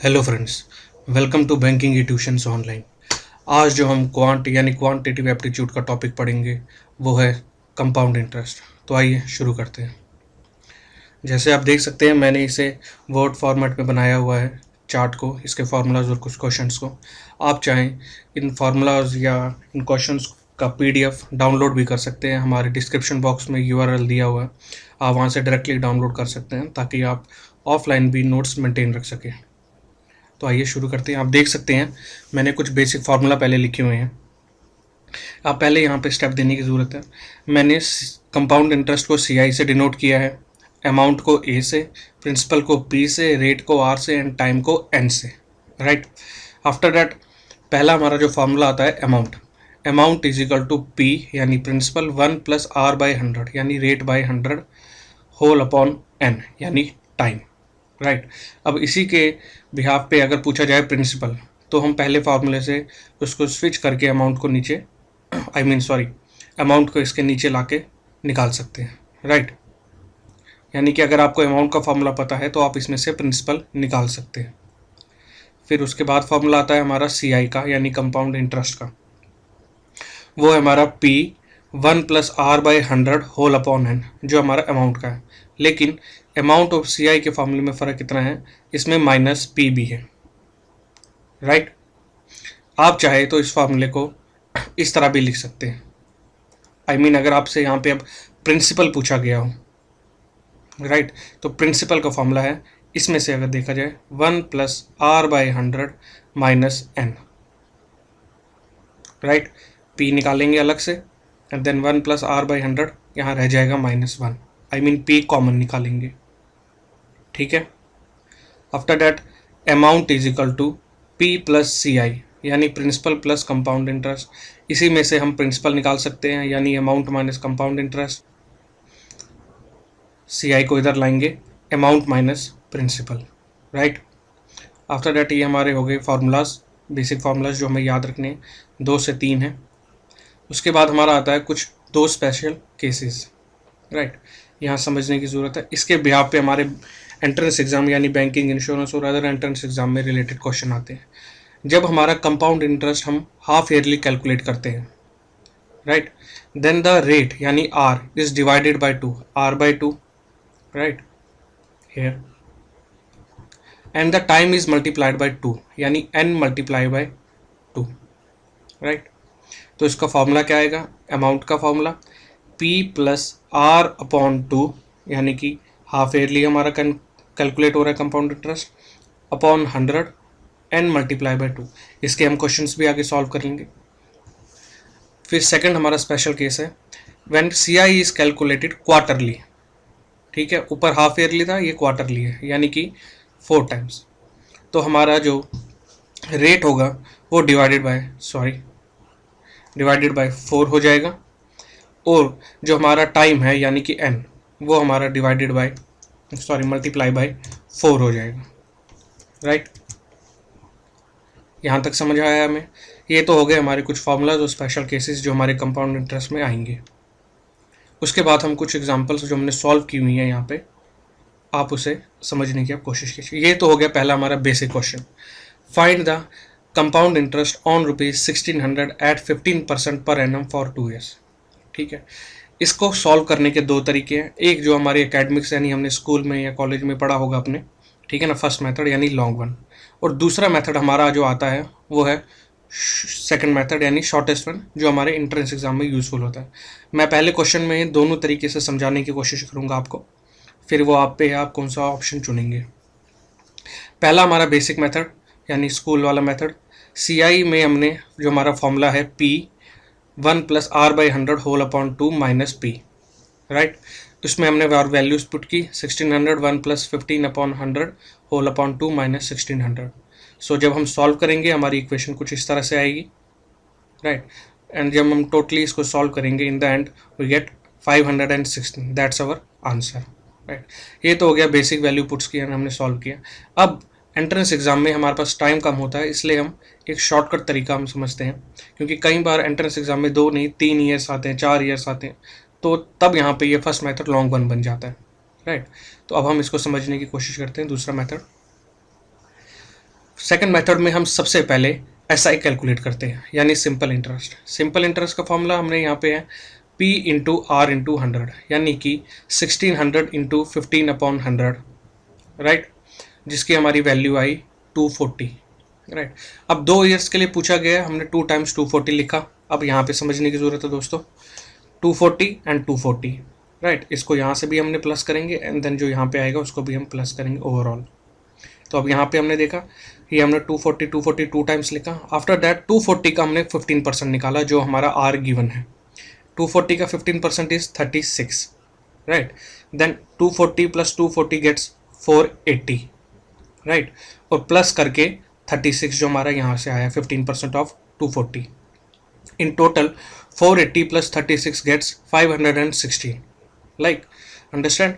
Hello friends, welcome to banking tuitions online. आज जो हम क्वांटिटेटिव एप्टीट्यूड का टॉपिक पढ़ेंगे वो है कंपाउंड इंटरेस्ट। तो आइए शुरू करते हैं। जैसे आप देख सकते हैं मैंने इसे वर्ड फॉर्मेट में बनाया हुआ है, चार्ट को, इसके फार्मूलाज और कुछ क्वेश्चंस को। आप चाहें इन फार्मूलाज या इन क्वेश्चंस का पीडीएफ डाउनलोड भी कर सकते हैं। हमारे डिस्क्रिप्शन बॉक्स में यूआरएल दिया हुआ है, आप वहाँ से डायरेक्टली डाउनलोड कर सकते हैं ताकि आप ऑफलाइन भी नोट्स मेंटेन रख सकें। तो आइए शुरू करते हैं। आप देख सकते हैं मैंने कुछ बेसिक फार्मूला पहले लिखे हुए हैं। आप पहले यहाँ पे स्टेप देने की ज़रूरत है। मैंने कंपाउंड इंटरेस्ट को CI से डिनोट किया है, अमाउंट को A से, प्रिंसिपल को P से, रेट को R से एंड टाइम को N से। राइट। आफ्टर दैट पहला हमारा जो फार्मूला आता है amount is equal to P यानी प्रिंसिपल 1 + R/100 यानी rate by 100 whole upon N यानी टाइम। राइट। अब इसी के बिहाफ पे अगर पूछा जाए प्रिंसिपल, तो हम पहले फार्मूले से उसको स्विच करके अमाउंट को नीचे अमाउंट को इसके नीचे लाके निकाल सकते हैं। राइट। यानी कि अगर आपको अमाउंट का फार्मूला पता है तो आप इसमें से प्रिंसिपल निकाल सकते हैं। फिर उसके बाद फार्मूला आता है हमारा CI का यानी कंपाउंड इंटरेस्ट का। वो है हमारा P 1 + R/100 whole upon N जो हमारा अमाउंट का है। लेकिन अमाउंट और CI के फार्मूले में फ़र्क कितना है, इसमें -P भी है। राइट। आप चाहे तो इस फार्मूले को इस तरह भी लिख सकते हैं। अगर आपसे यहाँ पे अब प्रिंसिपल पूछा गया हो, राइट, तो प्रिंसिपल का फॉर्मूला है, इसमें से अगर देखा जाए 1 + R/100 - N। राइट। P निकालेंगे अलग से एंड देन 1 + R/100 यहाँ रह जाएगा -1। P कॉमन निकालेंगे। ठीक है। After that amount is equal to P + CI यानी प्रिंसिपल प्लस कंपाउंड इंटरेस्ट। इसी में से हम प्रिंसिपल निकाल सकते हैं यानी amount minus compound interest. CI को इधर लाएंगे, amount minus principal. Right. After that ये हमारे हो गए फार्मूलाज, बेसिक फार्मूलाज जो हमें याद रखने हैं, 2 से 3 हैं। उसके बाद हमारा आता है कुछ 2 स्पेशल केसेस। राइट। यहाँ समझने की ज़रूरत है। इसके बिहाफ पे हमारे एंट्रेंस एग्जाम यानी बैंकिंग, इंश्योरेंस और अदर एंट्रेंस एग्जाम में रिलेटेड क्वेश्चन आते हैं। जब हमारा कंपाउंड इंटरेस्ट हम हाफ ईयरली कैलकुलेट करते हैं, राइट, देन द रेट यानी R is divided by 2, R/2, right, here, and the time is multiplied by 2 यानी N मल्टीप्लाई बाय 2। राइट। तो इसका फॉर्मूला क्या आएगा, अमाउंट का फॉर्मूला P + R/2 यानी कि हाफ ईयरली हमारा कैलकुलेट हो रहा है compound interest upon 100 N multiply by 2। इसके हम क्वेश्चंस भी आगे सॉल्व कर लेंगे। फिर सेकंड हमारा स्पेशल केस है when CI is calculated quarterly. ठीक है, ऊपर हाफ ईयरली था, ये क्वार्टरली है यानी कि 4 टाइम्स। तो हमारा जो रेट होगा वो डिवाइडेड बाय 4 हो जाएगा, और जो हमारा टाइम है यानी कि N वो हमारा मल्टीप्लाई बाय 4 हो जाएगा। राइट। यहाँ तक समझ आया हमें। ये तो हो गए हमारे कुछ फार्मूलाज और स्पेशल केसेस जो हमारे कंपाउंड इंटरेस्ट में आएंगे। उसके बाद हम कुछ एग्जांपल्स जो हमने सॉल्व की हुई हैं यहाँ पे, आप उसे समझने की आप कोशिश कीजिए। ये तो हो गया पहला हमारा basic question, find the compound interest on ₹1600 at 15% per annum for 2 years. ठीक है। इसको सॉल्व करने के 2 तरीके हैं। एक जो हमारे एकेडमिक्स यानी हमने स्कूल में या कॉलेज में पढ़ा होगा अपने, ठीक है ना, फर्स्ट मेथड यानी लॉन्ग वन, और दूसरा मेथड हमारा जो आता है वो है सेकंड मेथड यानी शॉर्टेस्ट वन, जो हमारे एंट्रेंस एग्जाम में यूजफुल होता है। मैं पहले क्वेश्चन में दोनों तरीके से समझाने की कोशिश करूंगा आपको, फिर वो आप पे है आप कौन सा ऑप्शन चुनेंगे। पहला हमारा बेसिक मेथड यानी स्कूल वाला मेथड, CI में हमने जो हमारा फॉर्मूला है P 1 + R/100 whole upon 2 -P। Right. इसमें हमने वैल्यूज पुट की 1600 1 + 15/100 होल अपॉन 2 -1600। सो जब हम सॉल्व करेंगे हमारी इक्वेशन कुछ इस तरह से आएगी। राइट। एंड जब हम टोटली इसको सॉल्व करेंगे in the end we get 516, that's our answer. Right. ये तो हो गया बेसिक वैल्यू पुट्स किया, हमने सॉल्व किया। अब एंट्रेंस एग्जाम में हमारे पास टाइम कम होता है, इसलिए हम एक शॉर्टकट तरीका हम समझते हैं, क्योंकि कई बार एंट्रेंस एग्जाम में 2 नहीं 3 ईयर्स आते हैं, 4 ईयर्स आते हैं, तो तब यहाँ पे ये फर्स्ट मेथड लॉन्ग वन बन जाता है। राइट। तो अब हम इसको समझने की कोशिश करते हैं दूसरा मेथड। सेकंड मेथड में हम सबसे पहले SI कैलकुलेट करते हैं, यानी सिंपल इंटरेस्ट। सिंपल इंटरेस्ट का फॉर्मूला हमने यहाँ पे है P इंटू आर इंटू 100, यानी कि 1600 इंटू 15/100, राइट, जिसकी हमारी वैल्यू आई 240, राइट। अब 2 ईयर्स के लिए पूछा गया, हमने 2 टाइम्स 240 लिखा। अब यहाँ पे समझने की ज़रूरत है दोस्तों, 240 एंड 240, राइट। इसको यहाँ से भी हमने प्लस करेंगे एंड देन जो यहाँ पे आएगा उसको भी हम प्लस करेंगे ओवरऑल। तो अब यहाँ पे हमने देखा, ये हमने 240 2 टाइम्स लिखा। आफ्टर दैट 240 का हमने 15% निकाला, जो हमारा आर गिवन है। 240 का 15% is 36, right. Then 240 plus 240 gets 480, right, और प्लस करके 36 जो हमारा यहाँ से आया 15% of 240। In total 480 plus 36 gets 516, like, understand.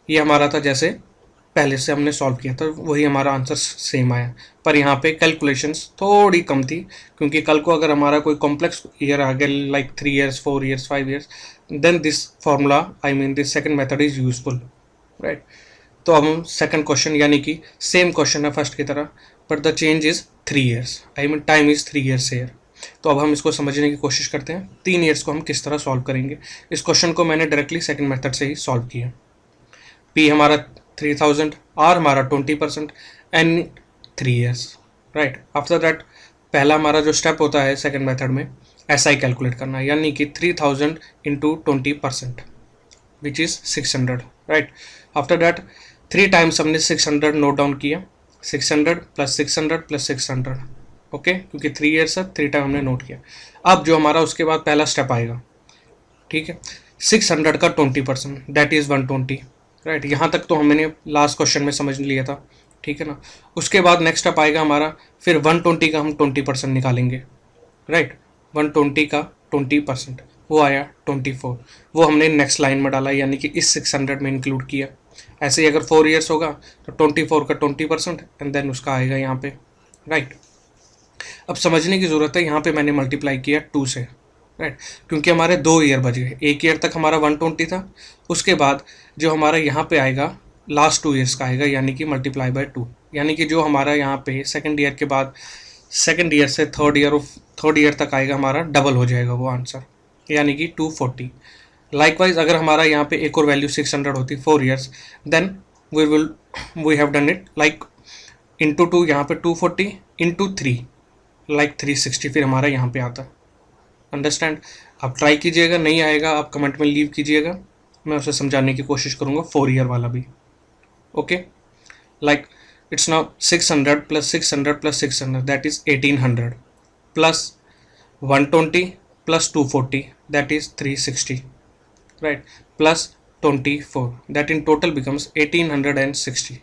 ये हमारा था जैसे पहले से हमने सॉल्व किया था, वही हमारा आंसर सेम आया, पर यहाँ पे कैलकुलेशंस थोड़ी कम थी, क्योंकि कल को अगर हमारा कोई कॉम्प्लेक्स ईयर आ गया like 3 years 4 years 5 years, then this formula I mean this second method is useful, right. तो अब हम सेकंड क्वेश्चन, यानी कि सेम क्वेश्चन है फर्स्ट की तरह, but the change is 3 years, I mean time is 3 years here. तो अब हम इसको समझने की कोशिश करते हैं 3 ईयर्स को हम किस तरह सॉल्व करेंगे। इस क्वेश्चन को मैंने डायरेक्टली सेकंड मेथड से ही सॉल्व किया। P हमारा 3000, R हमारा 20% and 3 years, right. After that पहला हमारा जो स्टेप होता है सेकंड मेथड में SI कैलकुलेट करना, यानी कि 3000 into 20%, which is 600, right. After that 3 times हमने 600 नोट डाउन किया, 600 प्लस 600 प्लस 600, ओके, क्योंकि 3 ईयर्स है, 3 टाइम हमने नोट किया। अब जो हमारा उसके बाद पहला स्टेप आएगा, ठीक है, 600 का 20%, दैट इज़ 120, राइट। यहाँ तक तो हमने लास्ट क्वेश्चन में समझ लिया था, ठीक है ना। उसके बाद नेक्स्ट स्टेप आएगा हमारा, फिर 120 का हम 20% निकालेंगे, राइट। 120 का 20%, वो आया 24, वो हमने नेक्स्ट लाइन में डाला, यानी कि इस 600 में इंक्लूड किया। ऐसे ही अगर 4 ईयर्स होगा तो 24 का 20% एंड देन उसका आएगा यहाँ पे, राइट। अब समझने की ज़रूरत है, यहाँ पे मैंने मल्टीप्लाई किया 2 से, राइट, क्योंकि हमारे 2 ईयर बच गए। 1 ईयर तक हमारा 120 था, उसके बाद जो हमारा यहाँ पे आएगा लास्ट 2 ईयर्स का आएगा, यानी कि मल्टीप्लाई बाय 2, यानी कि जो हमारा यहाँ पे सेकंड ईयर के बाद सेकंड ईयर से थर्ड ईयर तक आएगा, हमारा डबल हो जाएगा वो आंसर, यानी कि 240। लाइकवाइज अगर हमारा यहाँ पे एक और वैल्यू 600 होती 4 years, then we have done it like into 2, यहाँ पे 240 इंटू 3 लाइक 360, फिर हमारा यहाँ पे आता। अंडरस्टैंड। आप ट्राई कीजिएगा, नहीं आएगा आप कमेंट में लीव कीजिएगा, मैं उसे समझाने की कोशिश करूँगा 4 ईयर वाला भी, okay. Like it's now 600 plus 600 plus 600, that is 1800, plus 120 plus 240, that is 360, right, plus 24, that in total becomes 1860,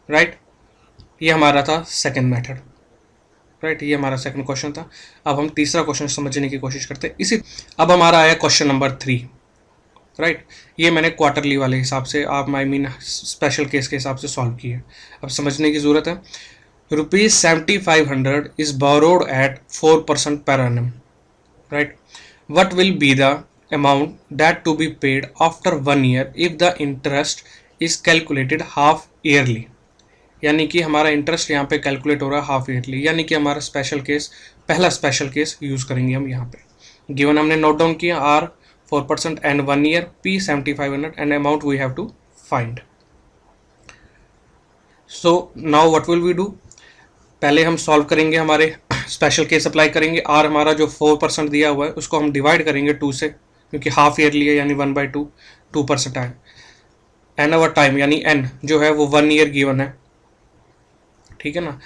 right. ये हमारा था सेकेंड मेथड, राइट, ये हमारा सेकंड क्वेश्चन था। अब हम तीसरा क्वेश्चन समझने की कोशिश करते हैं इसी। अब हमारा आया क्वेश्चन नंबर 3, राइट। ये मैंने क्वार्टरली वाले हिसाब से, आप आई मीन स्पेशल केस के हिसाब से सॉल्व किया। अब समझने की ज़रूरत है। ₹7500 is borrowed at 4% per annum, right? What will be the amount that to be paid after 1 year if the interest is calculated half yearly? यानी कि हमारा इंटरेस्ट यहाँ पे कैलकुलेट हो रहा है हाफ ईयरली, यानी कि हमारा स्पेशल केस, पहला स्पेशल केस यूज़ करेंगे हम यहाँ पे। गिवन हमने नोट डाउन किया R 4% and 1 year, P 7500 and amount we have to find. So now what will we do, पहले हम सॉल्व करेंगे, हमारे स्पेशल केस अप्लाई करेंगे। R हमारा जो 4% दिया हुआ है उसको हम डिवाइड करेंगे 2 से, क्योंकि हाफ ईयरली है, यानी 1/2 2% आए। एन आवर टाइम यानी N जो है वो 1 ईयर गिवन है, ठीक है ना।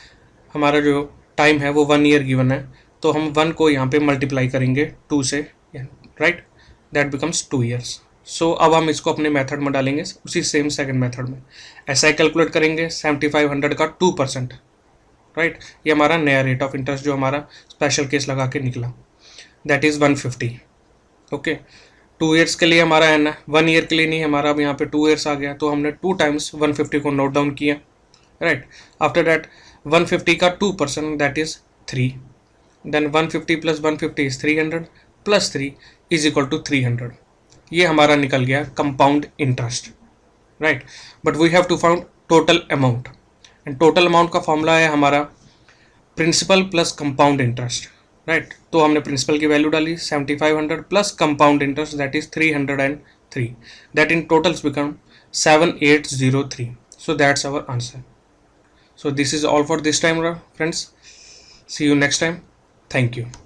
हमारा जो टाइम है वो 1 ईयर गिवन है, तो हम 1 को यहाँ पे मल्टीप्लाई करेंगे 2 से, राइट, दैट बिकम्स 2 ईयर्स। सो अब हम इसको अपने मेथड में डालेंगे, उसी सेम सेकंड मेथड में। ऐसा ही कैलकुलेट करेंगे 7500 का 2%, राइट, ये हमारा नया रेट ऑफ इंटरेस्ट जो हमारा स्पेशल केस लगा के निकला, दैट इज़ 150, ओके। 2 ईयर्स के लिए हमारा है ना, 1 ईयर के लिए नहीं, हमारा अब यहाँ पे 2 ईयर्स आ गया, तो हमने 2 टाइम्स 150 को नोट डाउन किया, राइट। आफ्टर दैट 150 का 2% that is 3, then 150 plus 150 is 300 plus 3 is equal to 300। ये हमारा निकल गया compound interest, right. But we have to found total amount. And total amount का फॉर्मूला है हमारा principal plus compound interest, right. तो हमने प्रिंसिपल की वैल्यू डाली 7500 plus compound interest that is 303, that in totals become 7803. So that's our answer. So this is all for this time, friends. See you next time. Thank you.